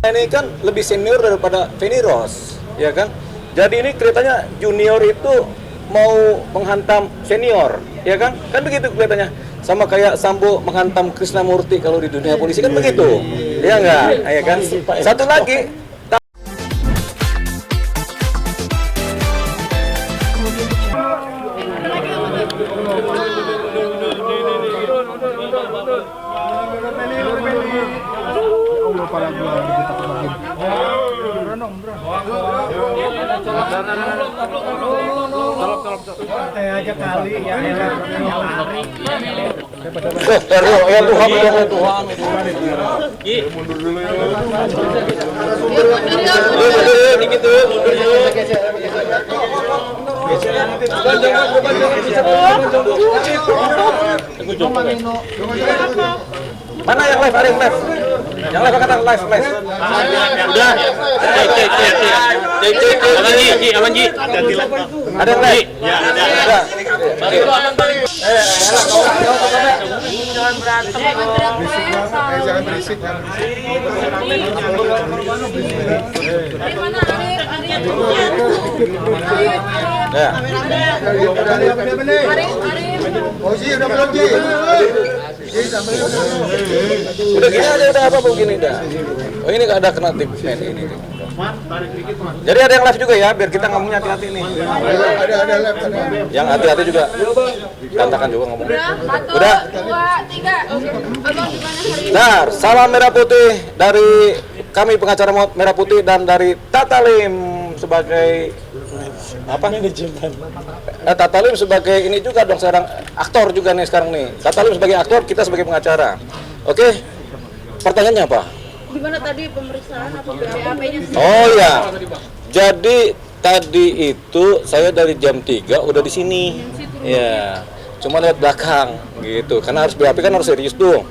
Ini kan lebih senior daripada Feni Rose, ya kan? Jadi ini kelihatannya junior itu mau menghantam senior, ya kan? Kan begitu kelihatannya. Sama kayak Sambo menghantam Krisnamurti kalau di dunia polisi kan begitu, ya enggak? Ya kan? Satu lagi. aja kali ya lari. Ya Tuhan, ya Tuhan. Mundur dulu ya. Dikit tuh, mundur dulu. Mana yang live? Ada yang live? Yang live kata live. Udah. Cek. Aman Ji. Ada yang live? Ya, ada. Jangan berantem. Jangan berisik. Ya. Oh Ji, udah belum Ji? Udah gini aja, udah apa begini dah. Oh ini nggak ada kena tip ini. Jadi ada yang live juga ya, biar kita ngomongnya hati-hati nih. Ada live. Yang hati-hati juga. Tantakan juga ngomong. Udah. 1, 2, 3. Abang gimana hari ini? Nah, salam merah putih dari kami pengacara merah putih dan dari Tatalim sebagai apa? Manajemen. Tatalim sebagai ini juga dong sekarang aktor juga nih sekarang nih. Tatalim sebagai aktor, kita sebagai pengacara. Oke. Pertanyaannya apa? Gimana tadi pemeriksaan apa BAP-nya? Oh ya. Jadi tadi itu saya dari jam 3 udah di sini. Ya. Cuma lewat belakang gitu. Karena harus BAP kan harus serius tuh.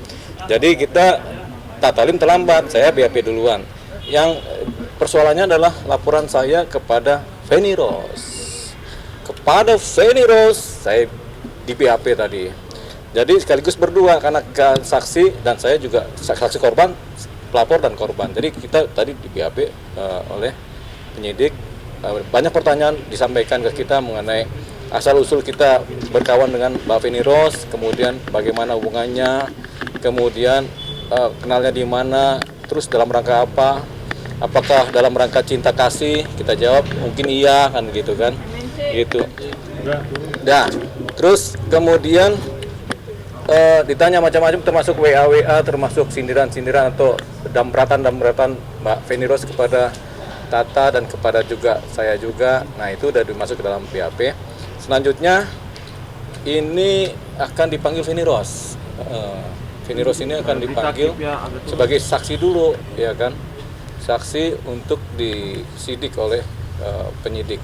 Jadi kita Tatalim terlambat, saya BAP duluan. Yang persoalannya adalah laporan saya kepada Feni Rose. Kepada Feni Rose saya di BAP tadi. Jadi sekaligus berdua karena saksi dan saya juga saksi korban, pelapor dan korban. Jadi kita tadi di BAP oleh penyidik, banyak pertanyaan disampaikan ke kita mengenai asal-usul kita berkawan dengan Mbak Feni Rose, kemudian bagaimana hubungannya, kemudian kenalnya di mana, terus dalam rangka apa, apakah dalam rangka cinta kasih, kita jawab mungkin iya kan gitu kan, gitu. Nah, terus kemudian ditanya macam-macam termasuk WA, termasuk sindiran-sindiran atau dampratan Mbak Feni Rose kepada Tata dan kepada juga saya juga. Nah itu udah dimasuk ke dalam BAP. Selanjutnya ini akan dipanggil Feni Rose. Feni Rose ini akan dipanggil sebagai saksi dulu, ya kan? Saksi untuk disidik oleh penyidik.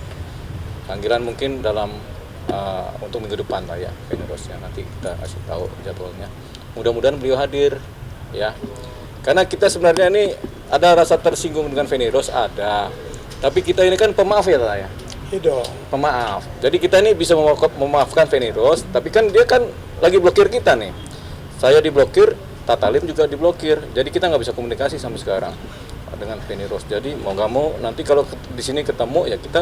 Panggilan mungkin dalam untuk minggu depan lah ya, Feni Rose-nya. Nanti kita kasih tahu jadwalnya. Mudah-mudahan beliau hadir, ya. Karena kita sebenarnya ini ada rasa tersinggung dengan Feni Rose, ada. Tapi kita ini kan pemaaf ya, ya. Iya. Pemaaf. Jadi kita ini bisa memaafkan Feni Rose, tapi kan dia kan lagi blokir kita nih. Saya diblokir, Tatalim juga diblokir. Jadi kita nggak bisa komunikasi sampai sekarang dengan Feni Rose. Jadi mau nggak mau nanti kalau di sini ketemu ya kita,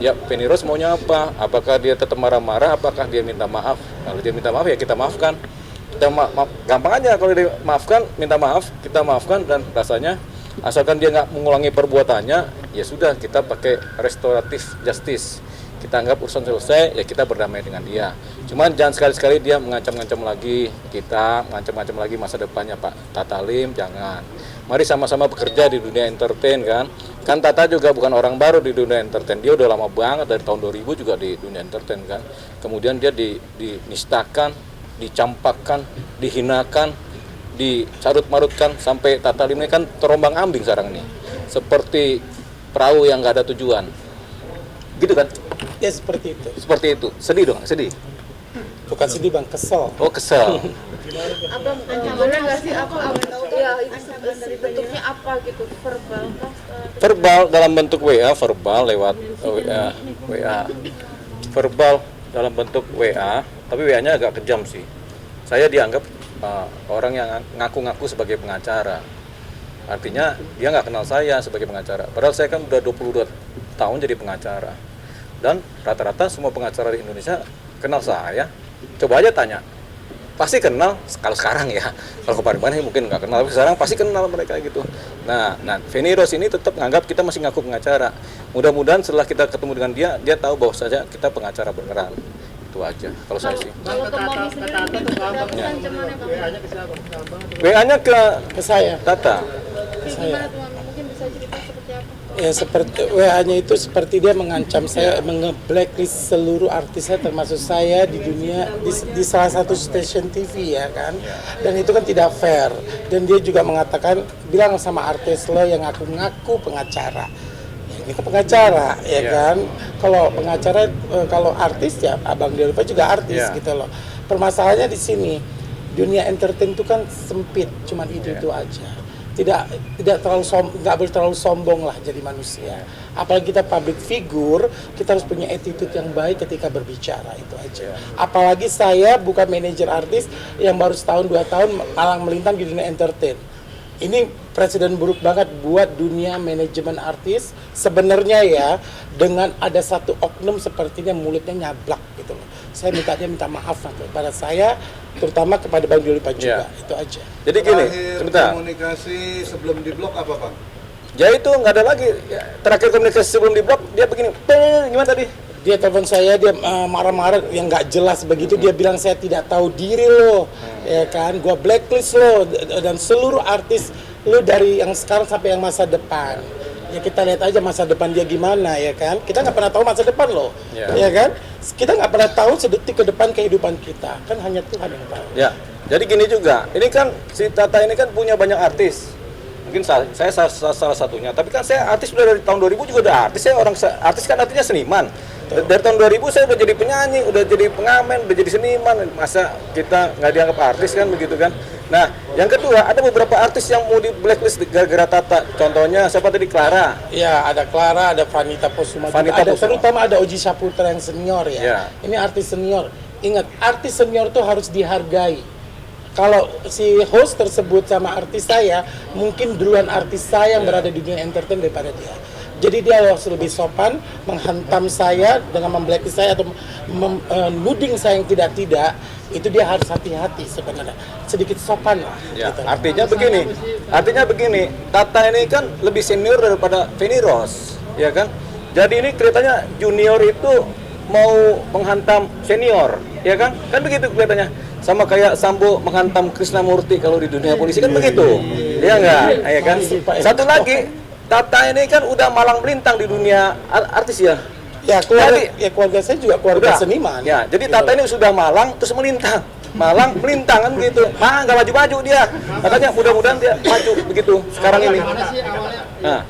ya Feni Rose maunya apa? Apakah dia tetap marah-marah? Apakah dia minta maaf? Kalau dia minta maaf ya kita maafkan. Kita maaf, gampang aja kalau dia maafkan, minta maaf, kita maafkan dan rasanya asalkan dia nggak mengulangi perbuatannya, ya sudah kita pakai restoratif justice. Kita anggap urusan selesai, ya kita berdamai dengan dia. Cuman jangan sekali-sekali dia mengancam-ngancam lagi kita, mengancam-ngancam lagi masa depannya Pak Tatalim, jangan. Mari sama-sama bekerja di dunia entertain kan. Kan Tata juga bukan orang baru di dunia entertain. Dia udah lama banget dari tahun 2000 juga di dunia entertain kan. Kemudian dia dinistakan, dicampakkan, dihinakan, dicarut-marutkan sampai Tatalim ini kan terombang-ambing sekarang nih. Seperti perahu yang nggak ada tujuan. Gitu kan? Ya seperti itu. Seperti itu. Sedih dong, sedih. Bukan sedih bang, kesel. Oh, kesel. Abang ancamannya nggak sih apa? Ya itu bentuknya apa gitu? Verbal kah? Verbal dalam bentuk WA, verbal lewat WA. Verbal dalam bentuk WA, tapi WA-nya agak kejam sih. Saya dianggap orang yang ngaku-ngaku sebagai pengacara. Artinya dia nggak kenal saya sebagai pengacara. Padahal saya kan udah 22 tahun jadi pengacara. Dan rata-rata semua pengacara di Indonesia kenal saya. Coba aja tanya. Pasti kenal kalau sekarang ya. Kalau kemarin mungkin nggak kenal, tapi sekarang pasti kenal mereka gitu. Nah Feni Rose ini tetap menganggap kita masih ngaku pengacara. Mudah-mudahan setelah kita ketemu dengan dia tahu bahwa saja kita pengacara beneran. Itu aja kalau saya sih. Kalau ke Mami sendiri Ya. ancamannya Bang? WA-nya ke Saya. Tata. Gimana tuh Mami? Mungkin bisa cerita seperti apa? Ya seperti WA-nya itu seperti dia mengancam saya, nge-blacklist seluruh artis saya termasuk saya di dunia di salah satu stasiun TV ya kan. Dan itu kan tidak fair. Dan dia juga mengatakan bilang sama artis lo yang ngaku-ngaku pengacara. Ya, ini kan pengacara ya kan. Kalau pengacara kalau artis ya Abang Dewa juga artis gitu loh. Permasalahannya di sini. Dunia entertain itu kan sempit, cuman itu aja. Tidak terlalu nggak boleh terlalu sombong lah jadi manusia. Apalagi kita public figure, kita harus punya attitude yang baik ketika berbicara, itu aja. Apalagi saya bukan manajer artis yang baru setahun 2 tahun malang melintang di dunia entertain. Ini presiden buruk banget buat dunia manajemen artis. Sebenarnya ya, dengan ada satu oknum sepertinya mulutnya nyablak gitu loh. Saya minta maaf kepada saya, terutama kepada Bang Dewa juga. Itu aja. Jadi gini, Terakhir sebentar. komunikasi sebelum diblok apa Bang? Ya itu nggak ada lagi. Ya, terakhir komunikasi sebelum diblok dia begini. Gimana tadi? Dia telepon saya, dia marah-marah yang nggak jelas begitu. Dia bilang saya tidak tahu diri lo, ya kan? Gua blacklist lo dan seluruh artis lo dari yang sekarang sampai yang masa depan. Ya kita lihat aja masa depan dia gimana ya kan. Kita nggak pernah tahu masa depan lo, ya kan? Kita nggak pernah tahu sedetik ke depan kehidupan kita. Kan hanya Tuhan yang tahu. Ya. Jadi gini juga. Ini kan si Tata ini kan punya banyak artis. Mungkin saya salah satunya. Tapi kan saya artis sudah dari tahun 2000 juga udah artis. Saya artis kan artinya seniman. Dari tahun 2000 saya udah jadi penyanyi, udah jadi pengamen, udah jadi seniman. Masa kita nggak dianggap artis kan begitu kan? Nah, yang kedua ada beberapa artis yang mau di blacklist gara-gara Tata. Contohnya siapa tadi? Clara. Ya, ada Clara, ada Vanita Posuma, ada terutama ada Oji Saputra yang senior ya. Ini artis senior. Ingat, artis senior tuh harus dihargai. Kalau si host tersebut sama artis saya, mungkin duluan artis saya yang berada di dunia entertain daripada dia. Jadi dia harus lebih sopan, menghantam saya dengan memblacklist saya atau menuding saya yang tidak, itu dia harus hati-hati sebenarnya. Sedikit sopan lah. Ya, gitu. artinya begini, Tata ini kan lebih senior daripada Feni Rose, ya kan? Jadi ini kelihatannya junior itu mau menghantam senior, ya kan? Kan begitu kelihatannya. Sama kayak Sambo menghantam Krisnamurti kalau di dunia polisi kan begitu. Iya enggak? Ya kan? Satu lagi, Tata ini kan udah malang melintang di dunia artis ya. Ya keluarga saya juga keluarga seniman. Ya, jadi Tata ini sudah malang terus melintang. Malang melintang kan gitu. Nggak maju-maju dia. Katanya mudah-mudahan dia maju begitu sekarang ini. Nah,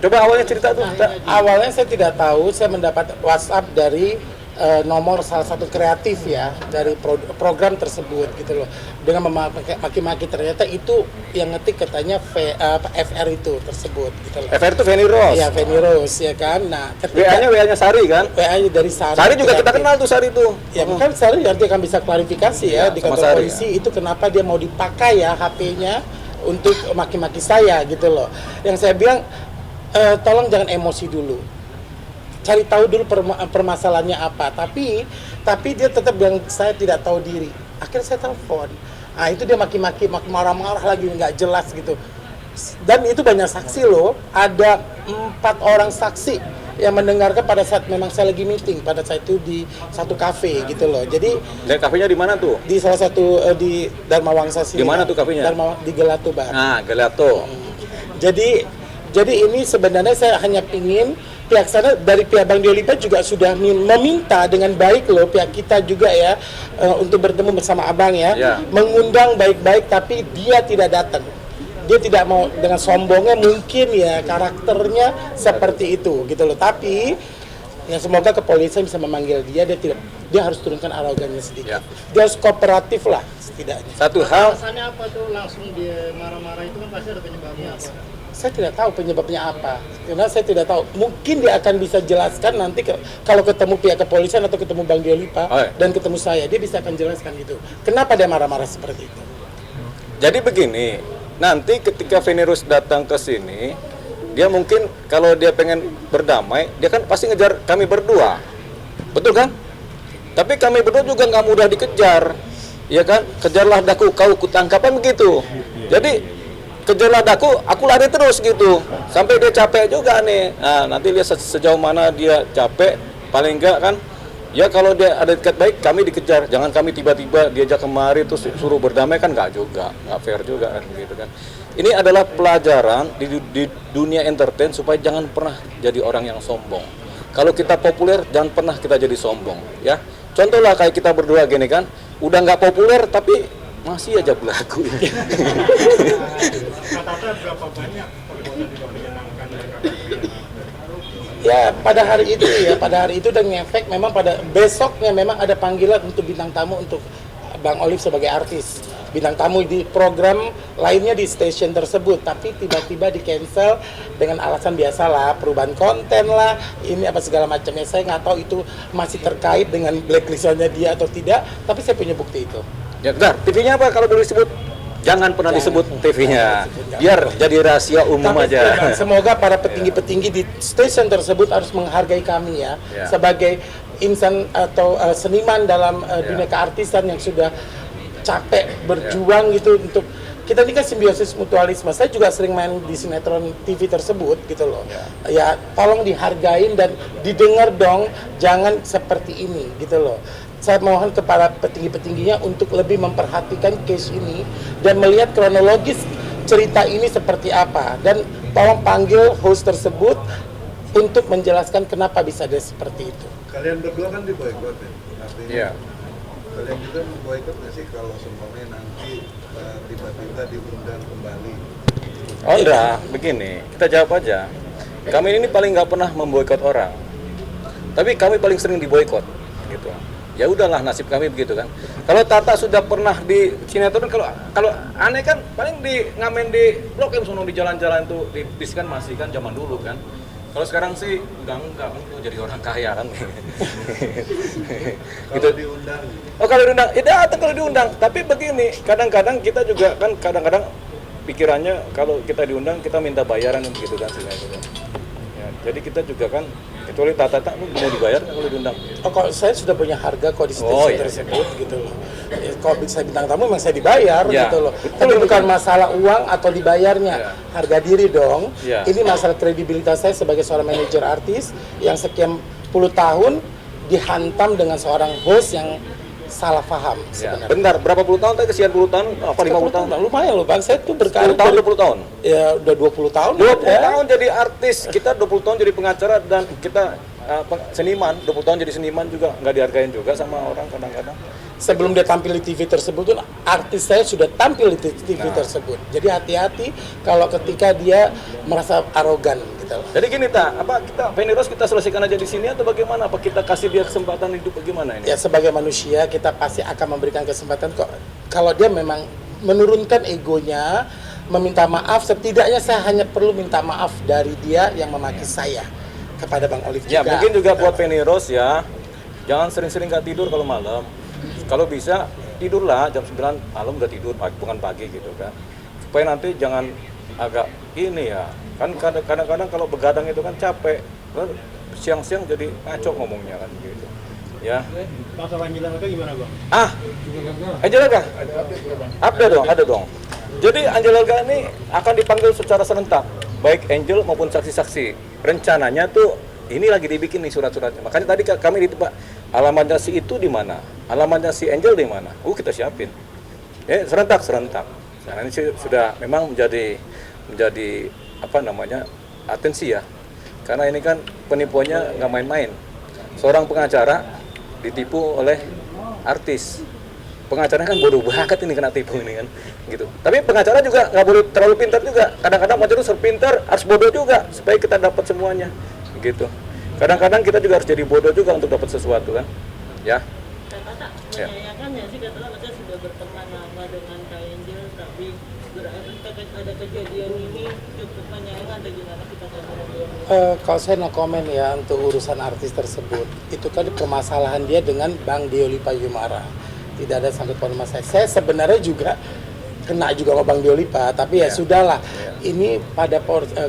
coba awalnya cerita tuh. Awalnya saya tidak tahu, saya mendapat WhatsApp dari nomor salah satu kreatif ya dari program tersebut gitu loh, dengan maki-maki. Ternyata itu yang ngetik katanya FR itu tersebut gitu loh. FR itu Feni Rose. Iya, Feni Rose ya kan. Nah, WA-nya Sari kan? WA-nya dari Sari. Sari juga kita kenal tuh Sari tuh. Ya kan Sari nanti akan bisa klarifikasi ya di kantor Sari, polisi itu kenapa dia mau dipakai ya HP-nya untuk maki-maki saya gitu loh. Yang saya bilang tolong jangan emosi dulu. Cari tahu dulu permasalahannya apa, tapi dia tetap bilang saya tidak tahu diri. Akhirnya saya telepon, nah itu dia maki-maki, marah-marah lagi nggak jelas gitu. Dan itu banyak saksi loh, ada 4 orang saksi yang mendengarkan pada saat memang saya lagi meeting pada saat itu di satu kafe gitu loh. Jadi dan kafenya di mana tuh? Di salah satu di Dharma Wangsa sini. Di mana tuh kafenya? Di Gelato Bar. Nah, Gelato. Jadi ini sebenarnya saya hanya ingin pihak sana dari pihak Bang Dewa juga sudah meminta dengan baik loh pihak kita juga ya untuk bertemu bersama Abang ya, mengundang baik-baik tapi dia tidak datang. Dia tidak mau, dengan sombongnya mungkin ya karakternya seperti itu gitu loh. Tapi ya semoga kepolisian bisa memanggil dia harus turunkan arogannya sedikit. Dia harus kooperatif lah setidaknya. Satu hal. Alasannya apa tuh langsung dia marah-marah itu kan pasti ada penyebabnya apa? Saya tidak tahu penyebabnya apa, karena saya tidak tahu. Mungkin dia akan bisa jelaskan nanti kalau ketemu pihak kepolisian atau ketemu Bang Diolipa dan ketemu saya, dia bisa akan jelaskan itu. Kenapa dia marah-marah seperti itu? Jadi begini, nanti ketika Venirus datang ke sini, dia mungkin kalau dia pengen berdamai, dia kan pasti ngejar kami berdua, betul kan? Tapi kami berdua juga nggak mudah dikejar, ya kan? Kejarlah daku, kau kutangkap, kan begitu. Jadi kejarlah daku, aku lari terus gitu, sampai dia capek juga nih. Nah, nanti lihat sejauh mana dia capek, paling enggak kan? Ya kalau dia ada dekat baik, kami dikejar. Jangan kami tiba-tiba diajak kemari terus suruh berdamai, kan nggak juga, nggak fair juga kan, gitu kan. Ini adalah pelajaran di dunia entertain supaya jangan pernah jadi orang yang sombong. Kalau kita populer, jangan pernah kita jadi sombong, ya. Contohlah kayak kita berdua gini kan, udah nggak populer tapi masih aja belagu. Kata-kata berapa banyak perbuatan tidak menyenangkan Ya pada hari itu dan ngefek memang pada besoknya memang ada panggilan untuk bintang tamu untuk Bang Olive sebagai artis. Bintang tamu di program lainnya di stasiun tersebut, tapi tiba-tiba di cancel dengan alasan biasalah, perubahan konten lah, ini apa segala macamnya. Saya nggak tahu itu masih terkait dengan blacklistnya dia atau tidak, tapi saya punya bukti itu. Ya benar, TV-nya apa kalau boleh disebut? Jangan pernah disebut TV-nya, biar jadi rahasia umum Tapi, aja. Bang, semoga para petinggi-petinggi di stasiun tersebut harus menghargai kami ya, sebagai insan atau seniman dalam dunia keartisan yang sudah capek berjuang gitu untuk kita ini kan simbiosis mutualisme. Saya juga sering main di sinetron TV tersebut gitu loh. Ya tolong dihargain dan didengar dong, jangan seperti ini gitu loh. Saya mohon kepada petinggi-petingginya untuk lebih memperhatikan case ini dan melihat kronologis cerita ini seperti apa, dan tolong panggil host tersebut untuk menjelaskan kenapa bisa ada seperti itu. Kalian berdua kan diboykot ya? Artinya Iya. kalian juga memboykot nggak sih kalau seumpamanya nanti tiba-tiba diundang kembali? Oh enggak, begini, kita jawab aja. Kami ini paling nggak pernah memboikot orang, tapi kami paling sering diboikot, gitu. Ya udahlah, nasib kami begitu kan. Kalau Tata sudah pernah di sinetron, kalau aneh kan paling di ngamen di Blok M sono di jalan-jalan tuh di bis kan masih kan zaman dulu kan. Kalau sekarang sih udah enggak kan, jadi orang kaya kan. Kalau diundang? Oh kalau diundang, ya datang kalau diundang. Tapi begini, kadang-kadang kita juga kan kadang-kadang pikirannya kalau kita diundang kita minta bayaran begitu kan sebenarnya. Ya, jadi kita juga kan kecuali Tata lu mau dibayar kalau diundang. Oh, kok saya sudah punya harga kok di stasiun Oh, iya. tersebut gitu loh. Ya, kalau bisa bintang tamu memang saya dibayar Ya, gitu loh. betul, Tapi betul. bukan masalah uang atau dibayarnya, Ya. harga diri dong. Ya. Ini masalah kredibilitas saya sebagai seorang manajer artis yang sekian puluh tahun dihantam dengan seorang host yang salah paham Ya, sebenarnya. bentar, berapa puluh tahun tadi? Sekian puluh tahun? Apa 50 tahun? Lumayan loh Bang, saya tuh 10 berkarir tahun, 20 tahun? ya udah 20 tahun. 20 ada. tahun jadi artis, kita 20 tahun jadi pengacara, dan kita seniman, 20 tahun jadi seniman juga nggak dihargain juga sama orang kadang-kadang. Sebelum dia tampil di TV tersebut tuh artis saya sudah tampil di TV tersebut. Jadi hati-hati kalau ketika dia merasa arogan gitu loh. Jadi gini apa kita Venirus kita selesaikan aja di sini atau bagaimana? Apa kita kasih dia kesempatan hidup bagaimana ini? Ya sebagai manusia kita pasti akan memberikan kesempatan kok. Kalau dia memang menurunkan egonya, meminta maaf, setidaknya saya hanya perlu minta maaf dari dia yang memaki saya kepada Bang Olive juga. Ya mungkin juga buat Venirus ya, jangan sering-sering nggak tidur kalau malam. Kalau bisa tidurlah jam 9 malam udah tidur, bukan pagi gitu kan. Supaya nanti jangan agak ini ya. Kan kadang-kadang kalau begadang itu kan capek. Kan siang-siang jadi ngaco ngomongnya kan gitu. Ya. Masalah Angela Laga gimana Bang? Angela Laga? Ada dong. Jadi Angela Laga ini akan dipanggil secara serentak, baik Angel maupun saksi-saksi. Rencananya tuh ini lagi dibikin nih surat-suratnya. Makanya tadi kami ditebak alamatnya si itu di mana, alamatnya si Angel di mana. Kita siapin. Serentak. Nah, ini sudah memang menjadi apa namanya atensi ya. Karena ini kan penipuannya nggak main-main. Seorang pengacara ditipu oleh artis. Pengacara kan bodoh banget ini kena tipu ini kan, gitu. Tapi pengacara juga nggak boleh terlalu pintar juga. Kadang-kadang pengacara harus pintar, harus bodoh juga supaya kita dapat semuanya, gitu. Kadang-kadang kita juga harus jadi bodoh juga untuk dapat sesuatu kan, ya. Menyayangkan ya sih katanya sudah berteman sama dengan Kak Angel, tapi berarti ada kejadian ini cukup menyayangkan gimana kita Kalau saya no comment ya untuk urusan artis tersebut. Itu kan permasalahan dia dengan Bang Dioli Payumara. Tidak ada sangkut paut sama saya. Saya sebenarnya juga kena juga sama Bang Diolipa, tapi ya sudahlah. Ini pada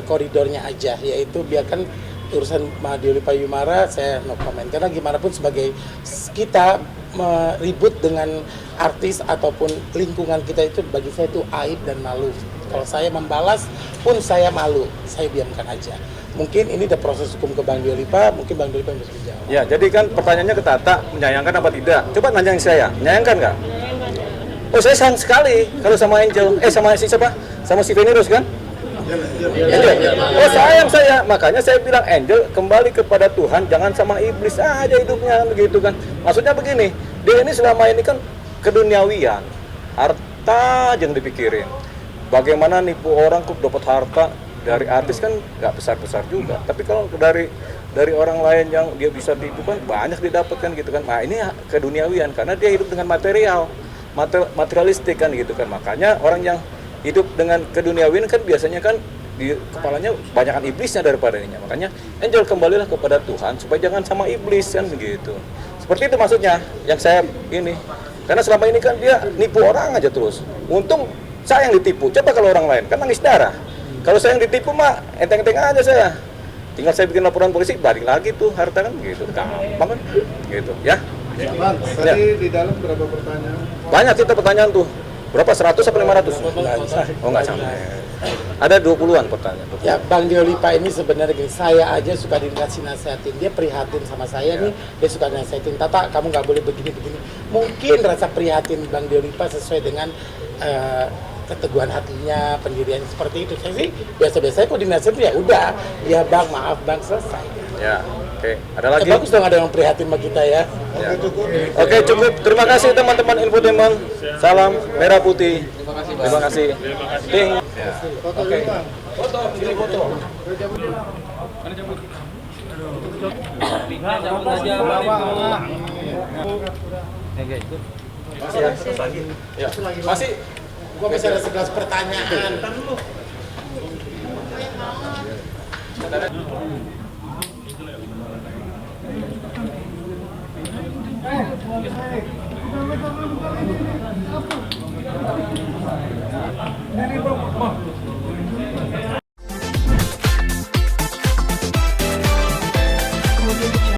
koridornya aja, yaitu biarkan urusan Bang Diolipa Yumara, saya no comment. Karena gimana pun sebagai kita ribut dengan artis ataupun lingkungan kita itu bagi saya itu aib dan malu. Kalau saya membalas pun saya malu, saya diamkan aja. Mungkin ini ada proses hukum ke Bang Diolipa, mungkin Bang Diolipa bisa menjawab. Ya, jadi kan pertanyaannya ke Tata, menyayangkan apa tidak? Coba nanyain saya, menyayangkan nggak? Oh, saya sayang sekali kalau sama Angel. Sama si siapa? Sama si Feni Rose kan? Angel. Oh, sayang saya. Makanya saya bilang Angel kembali kepada Tuhan, jangan sama iblis aja hidupnya begitu kan. Maksudnya begini, dia ini selama ini kan keduniawian, harta aja yang dipikirin. Bagaimana nipu orang kok dapat harta dari artis kan nggak besar-besar juga. Tapi kalau dari orang lain yang dia bisa tipu kan banyak didapatkan gitu kan. Nah, ini keduniawian karena dia hidup dengan materialistik kan gitu kan. Makanya orang yang hidup dengan keduniawian kan biasanya kan di kepalanya banyakan iblisnya daripada ininya. Makanya Angel kembalilah kepada Tuhan supaya jangan sama iblis kan begitu. Seperti itu maksudnya yang saya ini. Karena selama ini kan dia nipu orang aja terus. Untung saya yang ditipu. Coba kalau orang lain kan nangis darah. Kalau saya yang ditipu mah enteng-enteng aja saya. Tinggal saya bikin laporan polisi, balik lagi tuh harta kan gitu. Gampang kan? Gitu ya. Bang, tadi di dalam berapa pertanyaan? Banyak kita pertanyaan tuh. Berapa? 100 atau 500? Oh, nggak sampai. Ada 20-an pertanyaan. Ya, Bang Diolipa ini sebenarnya gini, saya aja suka dikasih nasihatin. Dia prihatin sama saya nih, dia suka nasihatin, Tata kamu nggak boleh begini-begini. Mungkin rasa prihatin Bang Diolipa sesuai dengan keteguhan hatinya, pendirian seperti itu. Saya sih biasa-biasa kok dinasihatin ya udah, ya Bang maaf Bang, selesai. Ya, oke. Ada lagi? Bagus dong ada yang prihatin sama kita ya. Ya. Oke, cukup. Terima kasih teman-teman infotainment. Salam merah putih. Terima kasih. Ding. Ya. Oke. Foto, pilih foto. Ya. Masih. Gua masih ada 11 pertanyaan.